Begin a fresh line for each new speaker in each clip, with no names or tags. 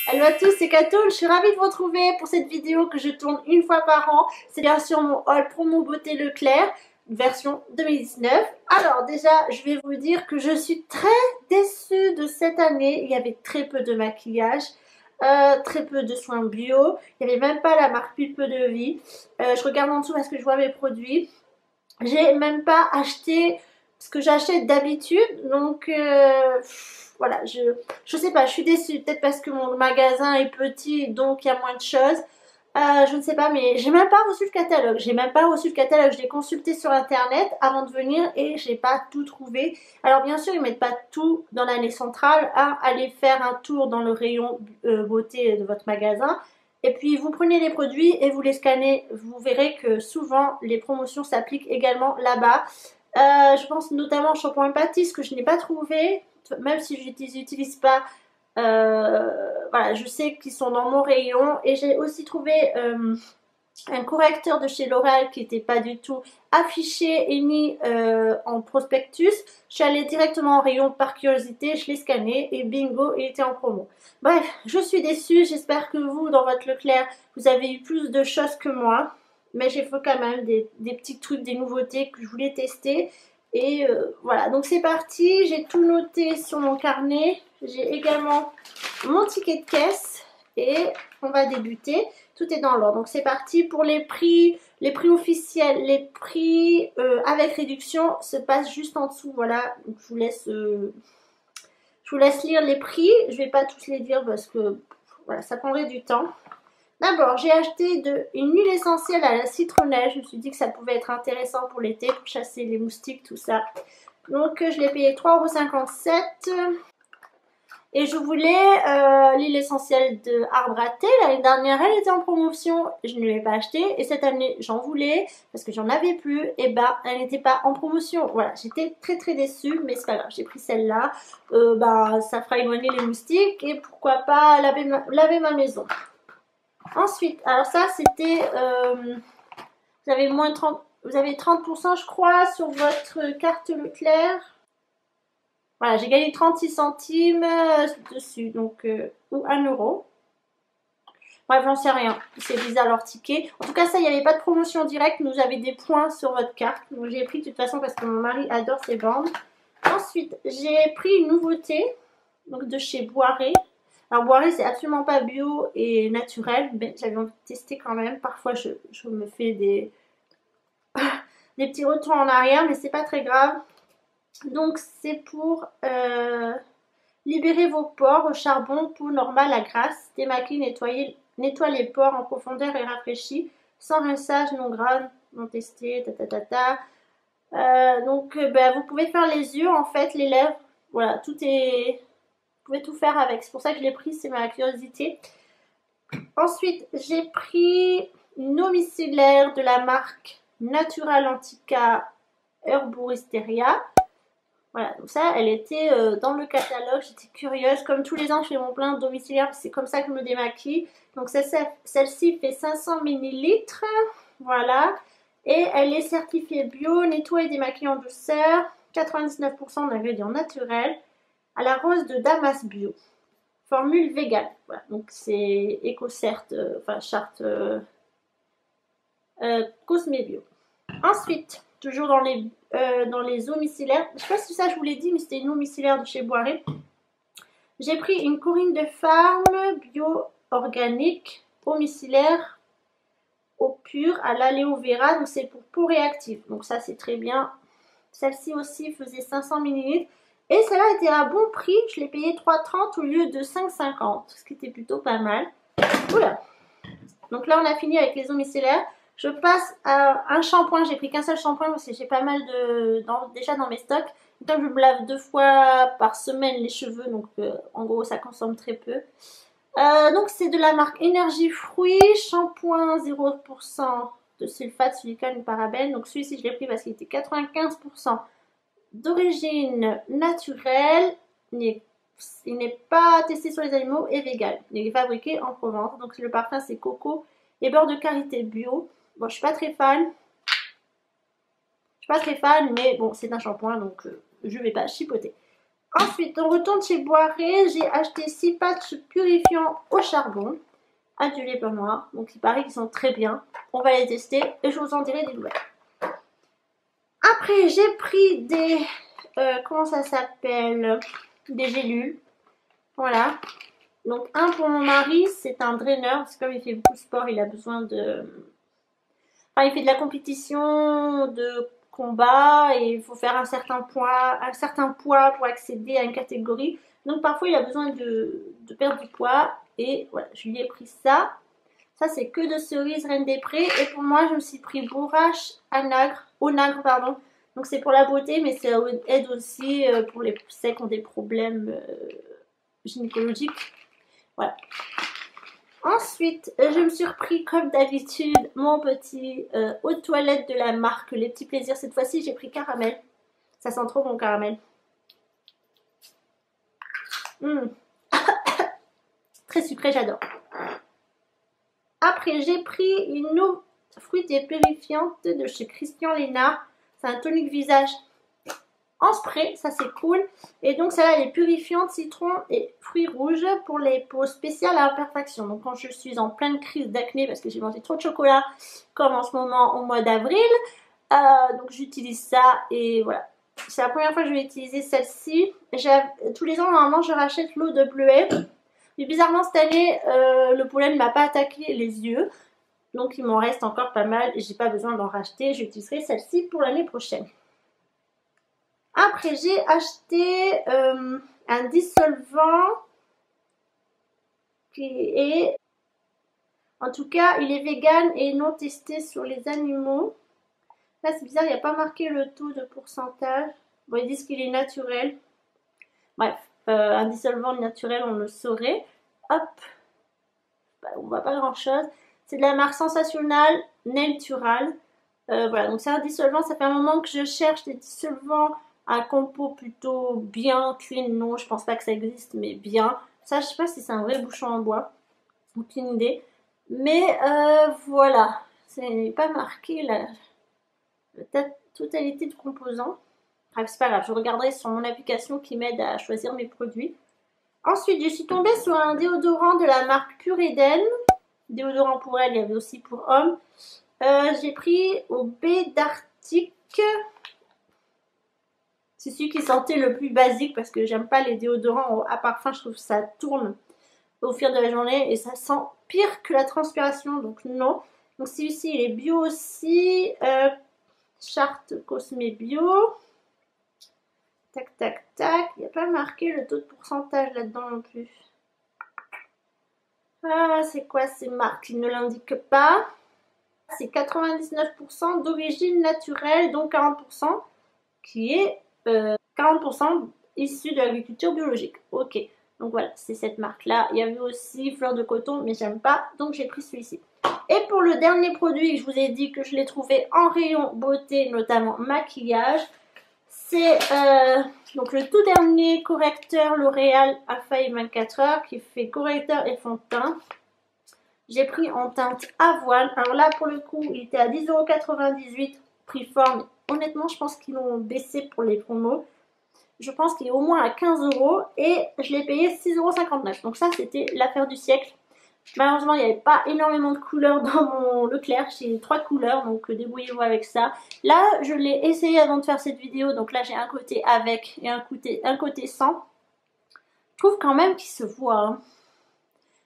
Hello à tous, c'est Katoun, je suis ravie de vous retrouver pour cette vidéo que je tourne une fois par an. C'est bien sûr mon haul promo beauté Leclerc, version 2019. Alors déjà, je vais vous dire que je suis très déçue de cette année. Il y avait très peu de maquillage, très peu de soins bio. Il n'y avait même pas la marque Pulpe de Vie. Je regarde en dessous parce que je vois mes produits. J'ai même pas acheté ce que j'achète d'habitude, donc voilà, je sais pas, je suis déçue, peut-être parce que mon magasin est petit, donc il y a moins de choses. Je ne sais pas, mais j'ai même pas reçu le catalogue. J'ai même pas reçu le catalogue. Je l'ai consulté sur internet avant de venir et j'ai pas tout trouvé. Alors bien sûr, ils mettent pas tout dans l'année centrale. Hein. Allez faire un tour dans le rayon beauté de votre magasin. Et puis vous prenez les produits et vous les scannez. Vous verrez que souvent les promotions s'appliquent également là-bas. Je pense notamment au shampoing Patisse que je n'ai pas trouvé, même si je les utilise pas. Voilà, je sais qu'ils sont dans mon rayon et j'ai aussi trouvé un correcteur de chez L'Oréal qui n'était pas du tout affiché et mis en prospectus. Je suis allée directement en rayon par curiosité, je l'ai scanné et bingo, il était en promo. Bref, je suis déçue. J'espère que vous, dans votre Leclerc, vous avez eu plus de choses que moi. Mais j'ai fait quand même des petits trucs, des nouveautés que je voulais tester. Et voilà, donc c'est parti. J'ai tout noté sur mon carnet. J'ai également mon ticket de caisse et on va débuter. Tout est dans l'ordre. Donc c'est parti pour les prix officiels, les prix avec réduction se passent juste en dessous. Voilà, donc je vous laisse lire les prix. Je vais pas tous les dire parce que voilà, ça prendrait du temps. D'abord, j'ai acheté une huile essentielle à la citronnelle. Je me suis dit que ça pouvait être intéressant pour l'été, pour chasser les moustiques, tout ça. Donc, je l'ai payé 3,57 €. Et je voulais l'huile essentielle de arbre à thé. L'année dernière, elle était en promotion. Je ne l'ai pas achetée. Et cette année, j'en voulais parce que j'en avais plus. Et bah, elle n'était pas en promotion. Voilà, j'étais très très déçue. Mais c'est pas grave, j'ai pris celle-là. Bah, ça fera éloigner les moustiques. Et pourquoi pas laver ma maison. Ensuite, alors ça, c'était... vous avez moins 30... Vous avez 30% je crois sur votre carte Leclerc. Voilà, j'ai gagné 36 centimes dessus, donc ou 1 €. Bref, j'en sais rien. C'est bizarre leur ticket. En tout cas, ça, il n'y avait pas de promotion directe. Vous avez des points sur votre carte. Donc, j'ai pris de toute façon parce que mon mari adore ces bandes. Ensuite, j'ai pris une nouveauté donc de chez Boiré. Alors, Boiré, c'est absolument pas bio et naturel. Mais j'avais envie de tester quand même. Parfois, je me fais des petits retours en arrière, mais c'est pas très grave. Donc, c'est pour libérer vos pores au charbon, peau normale à grasse, démaquille, nettoie les pores en profondeur et rafraîchit, sans rinçage, non grave, non testé, donc ben, vous pouvez faire les yeux, en fait, les lèvres, voilà, tout est... Vous pouvez tout faire avec, c'est pour ça que je l'ai pris, c'est ma curiosité. Ensuite, j'ai pris une eau micellaire de la marque Natural Antica Herboristeria. Voilà, donc ça, elle était dans le catalogue. J'étais curieuse. Comme tous les ans, je fais mon plein domiciliaire. C'est comme ça que je me démaquille. Donc celle-ci fait 500 millilitres. Voilà. Et elle est certifiée bio, nettoie et démaquille en douceur. 99% d'ingrédients naturels. À la rose de Damas bio. Formule végane. Voilà. Donc c'est EcoCert, enfin charte Cosme Bio. Ensuite, toujours dans les eaux micellaires, je ne sais pas si ça je vous l'ai dit, mais c'était une eau micellaire de chez Boiré. J'ai pris une Corinne de Farm bio organique, eau micellaire, eau pure à l'aloe vera, donc c'est pour peau réactive. Donc ça c'est très bien. Celle-ci aussi faisait 500 millilitres. Et celle-là était à bon prix, je l'ai payé 3,30 au lieu de 5,50, ce qui était plutôt pas mal. Oula. Donc là on a fini avec les eaux micellaires. Je passe à un shampoing. J'ai pris qu'un seul shampoing parce que j'ai pas mal déjà dans mes stocks. Comme je me lave 2 fois par semaine les cheveux, donc en gros ça consomme très peu. Donc c'est de la marque Énergie Fruits, shampoing 0% de sulfate, silicone et parabènes. Donc celui-ci je l'ai pris parce qu'il était 95% d'origine naturelle. Il n'est pas testé sur les animaux et vegan. Il est fabriqué en Provence. Donc le parfum c'est coco et beurre de karité bio. Bon, je suis pas très fan. Je suis pas très fan, mais bon, c'est un shampoing, donc je vais pas chipoter. Ensuite, on retourne chez Boiré. J'ai acheté 6 patchs purifiants au charbon. Adulés pour moi. Donc, il paraît qu'ils sont très bien. On va les tester et je vous en dirai des nouvelles. Après, j'ai pris des... comment ça s'appelle? Des gélules. Voilà. Donc, un pour mon mari, c'est un draineur. Parce que comme il fait beaucoup de sport, il a besoin de... Enfin, il fait de la compétition, de combat, et il faut faire un certain poids pour accéder à une catégorie. Donc, parfois, il a besoin de perdre du poids. Et voilà, je lui ai pris ça. Ça, c'est que de cerises Reine des Prés. Et pour moi, je me suis pris bourrache au nagre, pardon. Donc, c'est pour la beauté, mais ça aide aussi pour les celles qui ont des problèmes gynécologiques. Voilà. Ensuite, je me suis repris, comme d'habitude, mon petit eau de toilette de la marque Les Petits Plaisirs. Cette fois-ci, j'ai pris caramel. Ça sent trop bon, caramel. Très sucré, j'adore. Après, j'ai pris une eau fruitée purifiante de chez Christian Lénard. C'est un tonique visage en spray, ça c'est cool. Et donc celle-là, elle est purifiante, citron et fruits rouges pour les peaux spéciales à imperfection. Donc quand je suis en pleine crise d'acné parce que j'ai mangé trop de chocolat, comme en ce moment au mois d'avril, donc j'utilise ça et voilà. C'est la première fois que je vais utiliser celle-ci. Tous les ans, normalement, je rachète l'eau de bleuet. Mais bizarrement, cette année, le pollen ne m'a pas attaqué les yeux. Donc, il m'en reste encore pas mal et j'ai pas besoin d'en racheter. J'utiliserai celle-ci pour l'année prochaine. Après, j'ai acheté un dissolvant qui est... En tout cas, il est vegan et non testé sur les animaux. Là, c'est bizarre, il n'y a pas marqué le taux de pourcentage. Bon, ils disent qu'il est naturel. Bref, un dissolvant naturel, on le saurait. Hop, bah, on voit pas grand-chose. C'est de la marque Sensationnel Natural. Voilà, donc c'est un dissolvant. Ça fait un moment que je cherche des dissolvants à compo plutôt bien clean. Non, je pense pas que ça existe, mais bien. Ça, je sais pas si c'est un vrai bouchon en bois. Aucune idée. Mais voilà, c'est pas marqué la totalité de composants. Bref, c'est pas grave, je regarderai sur mon application qui m'aide à choisir mes produits. Ensuite, je suis tombée sur un déodorant de la marque Pure Eden. Déodorant pour elle, il y avait aussi pour hommes. J'ai pris au baie d'Arctique. C'est celui qui sentait le plus basique parce que j'aime pas les déodorants à parfum. Je trouve que ça tourne au fil de la journée et ça sent pire que la transpiration. Donc non. Donc celui-ci, il est bio aussi. Charte Cosmé Bio. Tac, tac, tac. Il n'y a pas marqué le taux de pourcentage là-dedans non plus. Ah, c'est quoi ces marques? Ils ne l'indiquent pas. C'est 99% d'origine naturelle, donc 40% qui est 40% issu de l'agriculture biologique. Ok, donc voilà, c'est cette marque-là. Il y avait aussi Fleur de Coton, mais j'aime pas, donc j'ai pris celui-ci. Et pour le dernier produit, je vous ai dit que je l'ai trouvé en rayon beauté, notamment maquillage. C'est donc le tout dernier correcteur L'Oréal à feuille 24 heures qui fait correcteur et fond de teint. J'ai pris en teinte avoine. Alors là, pour le coup, il était à 10,98 € prix fort. Mais honnêtement, je pense qu'ils l'ont baissé pour les promos. Je pense qu'il est au moins à 15 € et je l'ai payé 6,59 €. Donc ça, c'était l'affaire du siècle. Malheureusement, il n'y avait pas énormément de couleurs dans mon Leclerc. J'ai 3 couleurs, donc débrouillez-vous avec ça. Là, je l'ai essayé avant de faire cette vidéo. Donc là, j'ai un côté avec et un côté sans. Je trouve quand même qu'il se voit. Hein.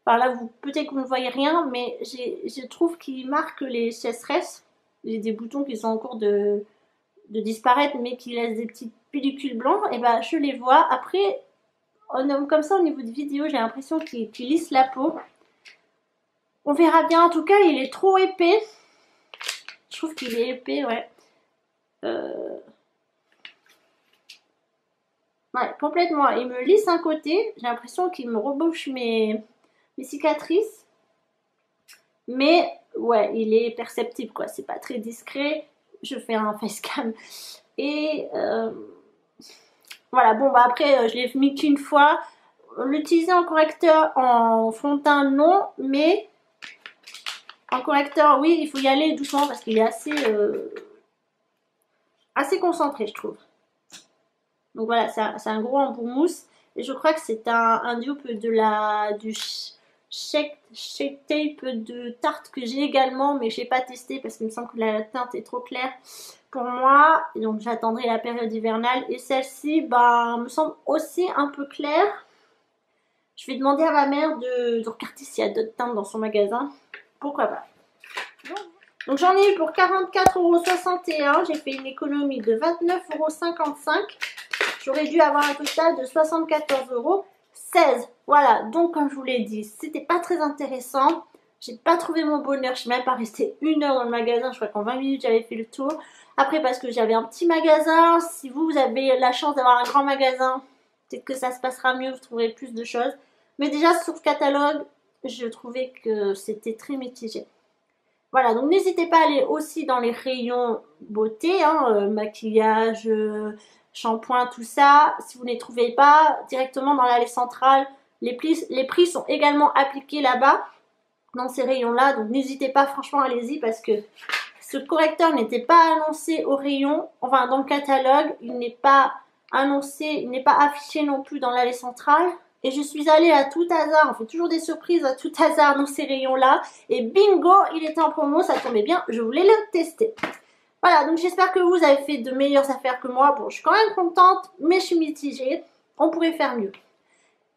Par là, peut-être que vous ne voyez rien, mais je trouve qu'il marque les sécheresses. J'ai des boutons qui sont en cours de disparaître, mais qui laissent des petites pellicules blanches. Et ben, je les vois. Après, comme ça, au niveau de vidéo, j'ai l'impression qu'il lisse la peau. On verra bien. En tout cas, il est trop épais. Je trouve qu'il est épais, ouais. Ouais, complètement. Il me lisse un côté. J'ai l'impression qu'il me rebouche mes cicatrices. Mais, ouais, il est perceptible, quoi. C'est pas très discret. Je fais un facecam. Et, voilà. Bon, bah après, je l'ai mis qu'une fois. L'utiliser en correcteur, en fond de teint, non. Mais... en correcteur, oui, il faut y aller doucement parce qu'il est assez concentré, je trouve. Donc voilà, c'est un gros embout mousse. Et je crois que c'est un dupe du Shape Tape de Tarte que j'ai également, mais je n'ai pas testé parce qu'il me semble que la teinte est trop claire pour moi. Et donc j'attendrai la période hivernale. Et celle-ci, bah, me semble aussi un peu claire. Je vais demander à ma mère de regarder s'il y a d'autres teintes dans son magasin. Pourquoi pas. Donc j'en ai eu pour 44,61 €. J'ai fait une économie de 29,55 €. J'aurais dû avoir un total de 74,16 €. Voilà, donc comme je vous l'ai dit, c'était pas très intéressant. J'ai pas trouvé mon bonheur. Je suis même pas restée 1 heure dans le magasin. Je crois qu'en 20 minutes, j'avais fait le tour. Après, parce que j'avais un petit magasin. Si vous avez la chance d'avoir un grand magasin, peut-être que ça se passera mieux. Vous trouverez plus de choses. Mais déjà, sur le catalogue, je trouvais que c'était très mitigé. Voilà, donc n'hésitez pas à aller aussi dans les rayons beauté, hein, maquillage, shampoing, tout ça. Si vous ne les trouvez pas, directement dans l'allée centrale, les prix sont également appliqués là-bas, dans ces rayons-là. Donc n'hésitez pas, franchement, allez-y parce que ce correcteur n'était pas annoncé au rayon, enfin dans le catalogue, il n'est pas annoncé, il n'est pas affiché non plus dans l'allée centrale. Et je suis allée à tout hasard, on fait toujours des surprises à tout hasard dans ces rayons-là. Et bingo, il était en promo, ça tombait bien, je voulais le tester. Voilà, donc j'espère que vous avez fait de meilleures affaires que moi. Bon, je suis quand même contente, mais je suis mitigée. On pourrait faire mieux.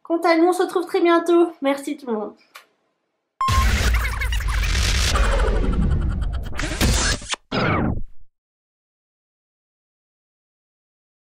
Quant à nous, on se retrouve très bientôt. Merci tout le monde.